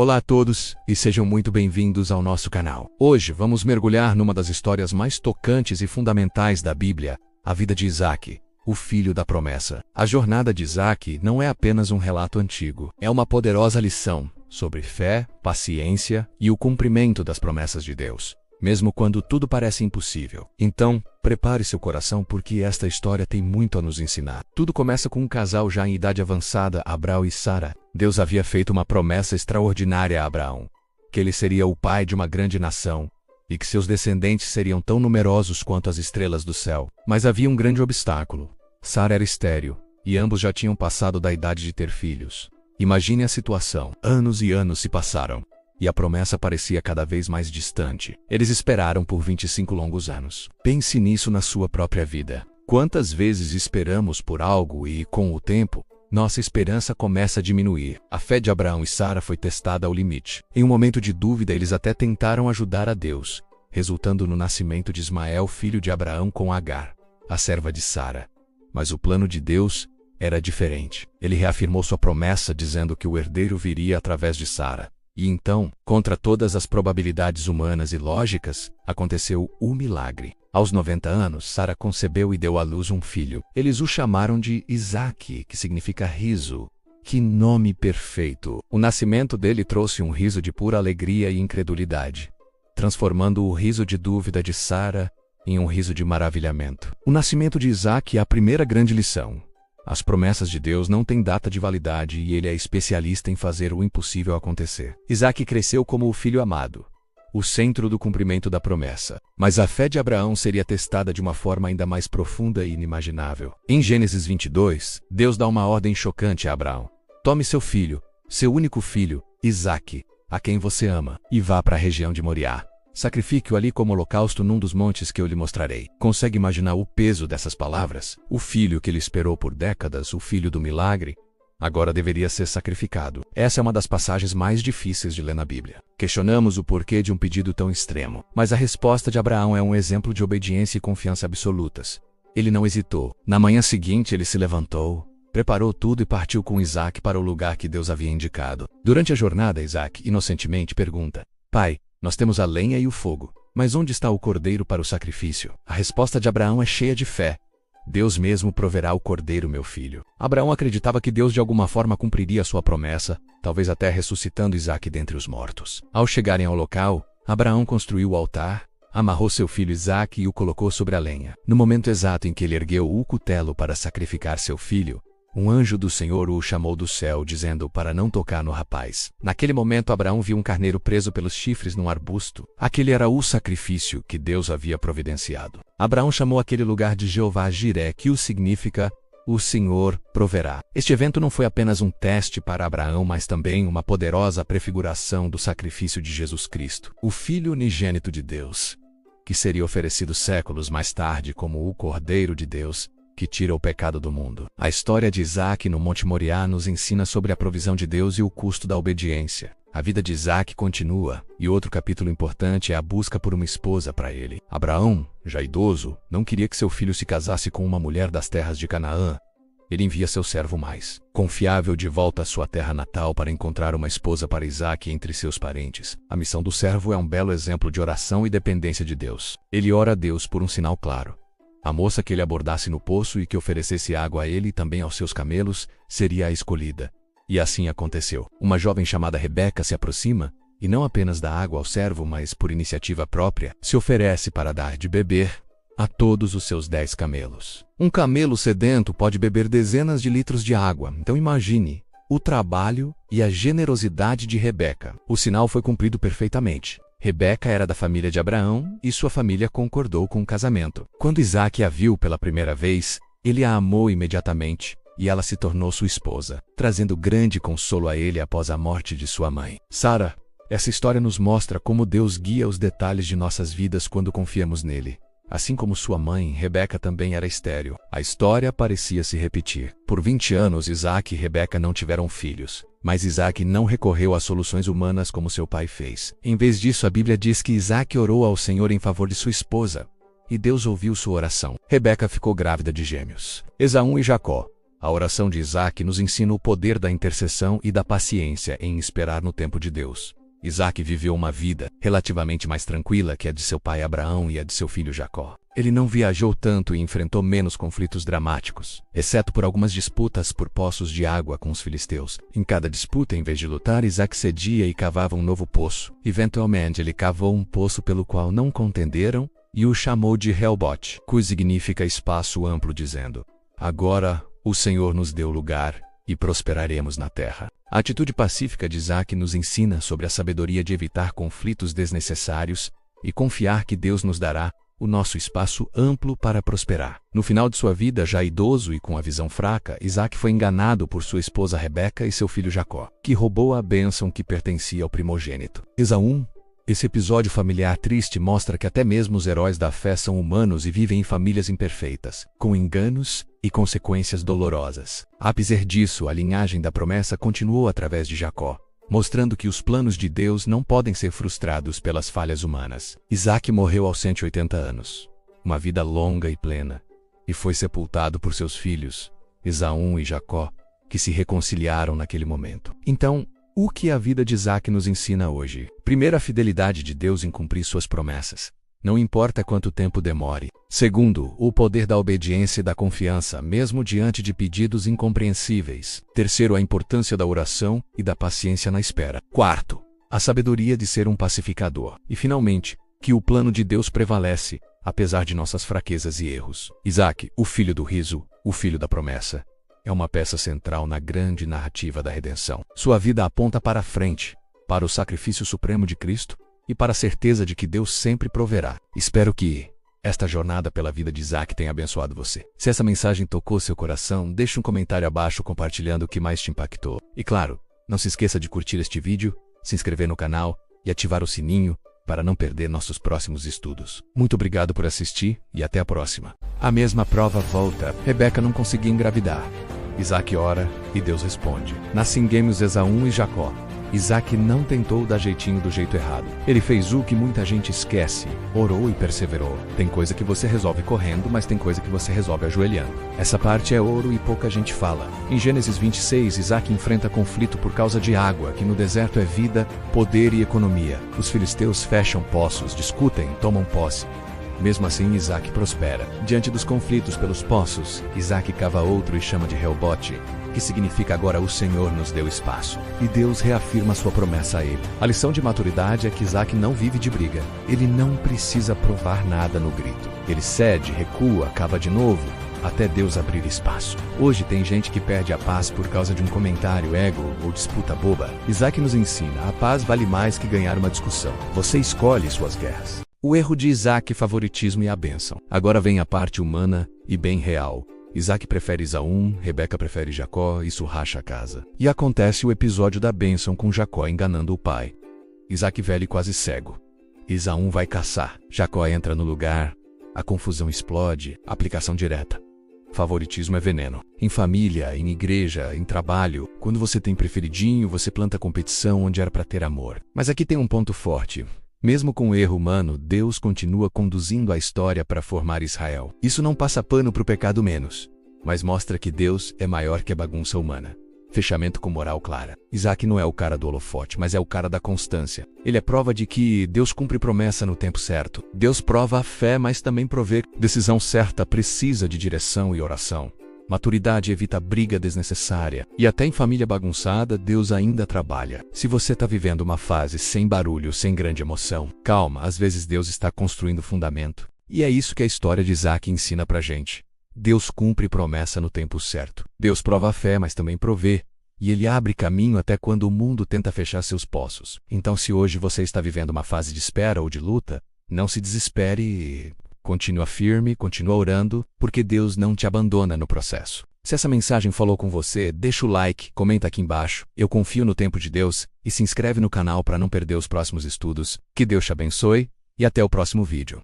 Olá a todos e sejam muito bem-vindos ao nosso canal. Hoje vamos mergulhar numa das histórias mais tocantes e fundamentais da Bíblia, a vida de Isaac, o filho da promessa. A jornada de Isaac não é apenas um relato antigo, é uma poderosa lição sobre fé, paciência e o cumprimento das promessas de Deus, mesmo quando tudo parece impossível. Então, prepare seu coração porque esta história tem muito a nos ensinar. Tudo começa com um casal já em idade avançada, Abraão e Sara. Deus havia feito uma promessa extraordinária a Abraão, que ele seria o pai de uma grande nação e que seus descendentes seriam tão numerosos quanto as estrelas do céu. Mas havia um grande obstáculo. Sara era estéril e ambos já tinham passado da idade de ter filhos. Imagine a situação. Anos e anos se passaram e a promessa parecia cada vez mais distante. Eles esperaram por 25 longos anos. Pense nisso na sua própria vida. Quantas vezes esperamos por algo e, com o tempo, nossa esperança começa a diminuir. A fé de Abraão e Sara foi testada ao limite. Em um momento de dúvida, eles até tentaram ajudar a Deus, resultando no nascimento de Ismael, filho de Abraão, com Agar, a serva de Sara. Mas o plano de Deus era diferente. Ele reafirmou sua promessa, dizendo que o herdeiro viria através de Sara. E então, contra todas as probabilidades humanas e lógicas, aconteceu o milagre. Aos 90 anos, Sara concebeu e deu à luz um filho. Eles o chamaram de Isaac, que significa riso. Que nome perfeito! O nascimento dele trouxe um riso de pura alegria e incredulidade, transformando o riso de dúvida de Sara em um riso de maravilhamento. O nascimento de Isaac é a primeira grande lição. As promessas de Deus não têm data de validade e ele é especialista em fazer o impossível acontecer. Isaac cresceu como o filho amado, o centro do cumprimento da promessa. Mas a fé de Abraão seria testada de uma forma ainda mais profunda e inimaginável. Em Gênesis 22, Deus dá uma ordem chocante a Abraão. Tome seu filho, seu único filho, Isaac, a quem você ama, e vá para a região de Moriá. Sacrifique-o ali como holocausto num dos montes que eu lhe mostrarei. Consegue imaginar o peso dessas palavras? O filho que ele esperou por décadas, o filho do milagre, agora deveria ser sacrificado. Essa é uma das passagens mais difíceis de ler na Bíblia. Questionamos o porquê de um pedido tão extremo, mas a resposta de Abraão é um exemplo de obediência e confiança absolutas. Ele não hesitou. Na manhã seguinte ele se levantou, preparou tudo e partiu com Isaac para o lugar que Deus havia indicado. Durante a jornada, Isaac inocentemente pergunta: Pai, nós temos a lenha e o fogo, mas onde está o cordeiro para o sacrifício? A resposta de Abraão é cheia de fé. Deus mesmo proverá o cordeiro, meu filho. Abraão acreditava que Deus de alguma forma cumpriria sua promessa, talvez até ressuscitando Isaac dentre os mortos. Ao chegarem ao local, Abraão construiu o altar, amarrou seu filho Isaac e o colocou sobre a lenha. No momento exato em que ele ergueu o cutelo para sacrificar seu filho, um anjo do Senhor o chamou do céu, dizendo para não tocar no rapaz. Naquele momento, Abraão viu um carneiro preso pelos chifres num arbusto. Aquele era o sacrifício que Deus havia providenciado. Abraão chamou aquele lugar de Jeová-Jiré, que significa o Senhor proverá. Este evento não foi apenas um teste para Abraão, mas também uma poderosa prefiguração do sacrifício de Jesus Cristo, o Filho unigênito de Deus, que seria oferecido séculos mais tarde como o Cordeiro de Deus, que tira o pecado do mundo. A história de Isaac no Monte Moriá nos ensina sobre a provisão de Deus e o custo da obediência. A vida de Isaac continua, e outro capítulo importante é a busca por uma esposa para ele. Abraão, já idoso, não queria que seu filho se casasse com uma mulher das terras de Canaã. Ele envia seu servo mais confiável de volta à sua terra natal para encontrar uma esposa para Isaac entre seus parentes. A missão do servo é um belo exemplo de oração e dependência de Deus. Ele ora a Deus por um sinal claro. A moça que ele abordasse no poço e que oferecesse água a ele e também aos seus camelos seria a escolhida. E assim aconteceu. Uma jovem chamada Rebeca se aproxima, e não apenas dá água ao servo, mas por iniciativa própria, se oferece para dar de beber a todos os seus 10 camelos. Um camelo sedento pode beber dezenas de litros de água, então imagine o trabalho e a generosidade de Rebeca. O sinal foi cumprido perfeitamente. Rebeca era da família de Abraão e sua família concordou com o casamento. Quando Isaac a viu pela primeira vez, ele a amou imediatamente e ela se tornou sua esposa, trazendo grande consolo a ele após a morte de sua mãe. Sara, essa história nos mostra como Deus guia os detalhes de nossas vidas quando confiamos nele. Assim como sua mãe, Rebeca também era estéril. A história parecia se repetir. Por 20 anos, Isaac e Rebeca não tiveram filhos. Mas Isaac não recorreu a soluções humanas como seu pai fez. Em vez disso, a Bíblia diz que Isaac orou ao Senhor em favor de sua esposa, e Deus ouviu sua oração. Rebeca ficou grávida de gêmeos, Esaú e Jacó. A oração de Isaac nos ensina o poder da intercessão e da paciência em esperar no tempo de Deus. Isaac viveu uma vida relativamente mais tranquila que a de seu pai Abraão e a de seu filho Jacó. Ele não viajou tanto e enfrentou menos conflitos dramáticos, exceto por algumas disputas por poços de água com os filisteus. Em cada disputa, em vez de lutar, Isaac cedia e cavava um novo poço. Eventualmente, ele cavou um poço pelo qual não contenderam e o chamou de Rehobote, que significa espaço amplo, dizendo: agora o Senhor nos deu lugar e prosperaremos na terra. A atitude pacífica de Isaac nos ensina sobre a sabedoria de evitar conflitos desnecessários e confiar que Deus nos dará o nosso espaço amplo para prosperar. No final de sua vida, já idoso e com a visão fraca, Isaac foi enganado por sua esposa Rebeca e seu filho Jacó, que roubou a bênção que pertencia ao primogênito. Esaú. Esse episódio familiar triste mostra que até mesmo os heróis da fé são humanos e vivem em famílias imperfeitas, com enganos e consequências dolorosas. Apesar disso, a linhagem da promessa continuou através de Jacó, mostrando que os planos de Deus não podem ser frustrados pelas falhas humanas. Isaac morreu aos 180 anos, uma vida longa e plena, e foi sepultado por seus filhos, Esaú e Jacó, que se reconciliaram naquele momento. Então, o que a vida de Isaac nos ensina hoje? Primeiro, a fidelidade de Deus em cumprir suas promessas, não importa quanto tempo demore. Segundo, o poder da obediência e da confiança, mesmo diante de pedidos incompreensíveis. Terceiro, a importância da oração e da paciência na espera. Quarto, a sabedoria de ser um pacificador. E finalmente, que o plano de Deus prevalece, apesar de nossas fraquezas e erros. Isaac, o filho do riso, o filho da promessa, é uma peça central na grande narrativa da redenção. Sua vida aponta para a frente, para o sacrifício supremo de Cristo e para a certeza de que Deus sempre proverá. Espero que esta jornada pela vida de Isaac tenha abençoado você. Se essa mensagem tocou seu coração, deixe um comentário abaixo compartilhando o que mais te impactou. E claro, não se esqueça de curtir este vídeo, se inscrever no canal e ativar o sininho para não perder nossos próximos estudos. Muito obrigado por assistir e até a próxima. A mesma prova volta. Rebeca não conseguia engravidar. Isaac ora e Deus responde. Nascem gêmeos Esaú e Jacó. Isaac não tentou dar jeitinho do jeito errado. Ele fez o que muita gente esquece. Orou e perseverou. Tem coisa que você resolve correndo, mas tem coisa que você resolve ajoelhando. Essa parte é ouro e pouca gente fala. Em Gênesis 26, Isaac enfrenta conflito por causa de água, que no deserto é vida, poder e economia. Os filisteus fecham poços, discutem, tomam posse. Mesmo assim, Isaac prospera. Diante dos conflitos pelos poços, Isaac cava outro e chama de Rehobote, que significa agora o Senhor nos deu espaço. E Deus reafirma sua promessa a ele. A lição de maturidade é que Isaac não vive de briga. Ele não precisa provar nada no grito. Ele cede, recua, cava de novo, até Deus abrir espaço. Hoje tem gente que perde a paz por causa de um comentário, ego ou disputa boba. Isaac nos ensina, a paz vale mais que ganhar uma discussão. Você escolhe suas guerras. O erro de Isaac, favoritismo e a bênção. Agora vem a parte humana e bem real. Isaac prefere Esaú, Rebeca prefere Jacó, isso racha a casa. E acontece o episódio da bênção com Jacó enganando o pai. Isaac velho e quase cego. Esaú vai caçar. Jacó entra no lugar. A confusão explode. Aplicação direta. Favoritismo é veneno. Em família, em igreja, em trabalho, quando você tem preferidinho, você planta competição onde era para ter amor. Mas aqui tem um ponto forte. Mesmo com o erro humano, Deus continua conduzindo a história para formar Israel. Isso não passa pano para o pecado menos, mas mostra que Deus é maior que a bagunça humana. Fechamento com moral clara. Isaac não é o cara do holofote, mas é o cara da constância. Ele é prova de que Deus cumpre promessa no tempo certo. Deus prova a fé, mas também provê. Decisão certa precisa de direção e oração. Maturidade evita briga desnecessária. E até em família bagunçada, Deus ainda trabalha. Se você está vivendo uma fase sem barulho, sem grande emoção, calma, às vezes Deus está construindo fundamento. E é isso que a história de Isaac ensina pra gente. Deus cumpre promessa no tempo certo. Deus prova a fé, mas também provê. E Ele abre caminho até quando o mundo tenta fechar seus poços. Então, se hoje você está vivendo uma fase de espera ou de luta, não se desespere e continua firme, continua orando, porque Deus não te abandona no processo. Se essa mensagem falou com você, deixa o like, comenta aqui embaixo, eu confio no tempo de Deus, e se inscreve no canal para não perder os próximos estudos. Que Deus te abençoe, e até o próximo vídeo.